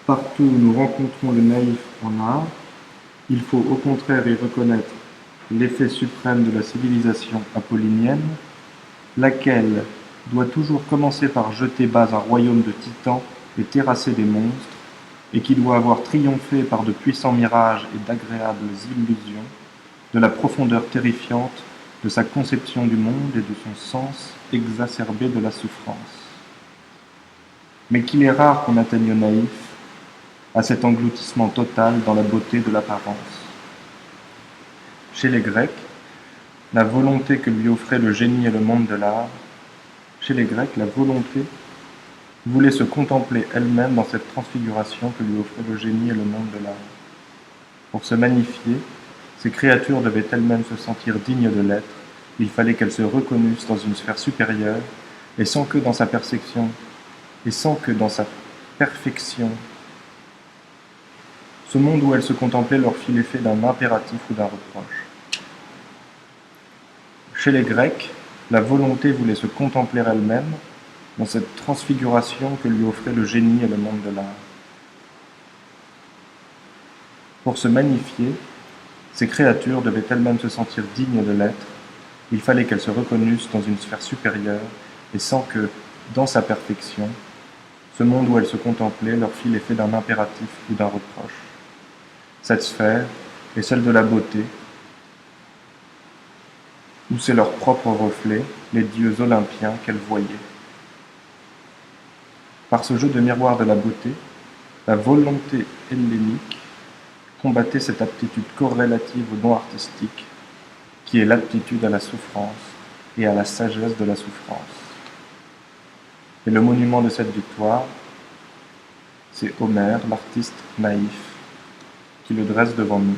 Partout où nous rencontrons le naïf en art, il faut au contraire y reconnaître l'effet suprême de la civilisation apollinienne, laquelle doit toujours commencer par jeter bas un royaume de titans et terrasser des monstres, et qui doit avoir triomphé par de puissants mirages et d'agréables illusions de la profondeur terrifiante de sa conception du monde et de son sens exacerbé de la souffrance. Mais qu'il est rare qu'on atteigne au naïf, à cet engloutissement total dans la beauté de l'apparence. Chez les Grecs, la volonté que lui offrait le génie et le monde de l'art, chez les Grecs, la volonté voulait se contempler elle-même dans cette transfiguration que lui offrait le génie et le monde de l'art. Pour se magnifier, ces créatures devaient elles-mêmes se sentir dignes de l'être, il fallait qu'elles se reconnussent dans une sphère supérieure, et sans que dans sa perfection, ce monde où elles se contemplaient leur fit l'effet d'un impératif ou d'un reproche. Chez les Grecs, la volonté voulait se contempler elle-même dans cette transfiguration que lui offraient le génie et le monde de l'art. Pour se magnifier, ces créatures devaient elles-mêmes se sentir dignes de l'être, il fallait qu'elles se reconnussent dans une sphère supérieure, et sans que, dans sa perfection, ce monde où elles se contemplaient leur fit l'effet d'un impératif ou d'un reproche. Cette sphère est celle de la beauté, où c'est leur propre reflet, les dieux olympiens qu'elles voyaient. Par ce jeu de miroir de la beauté, la volonté hellénique combattait cette aptitude corrélative au don artistique, qui est l'aptitude à la souffrance et à la sagesse de la souffrance. Et le monument de cette victoire, c'est Homère, l'artiste naïf, qui le dresse devant nous.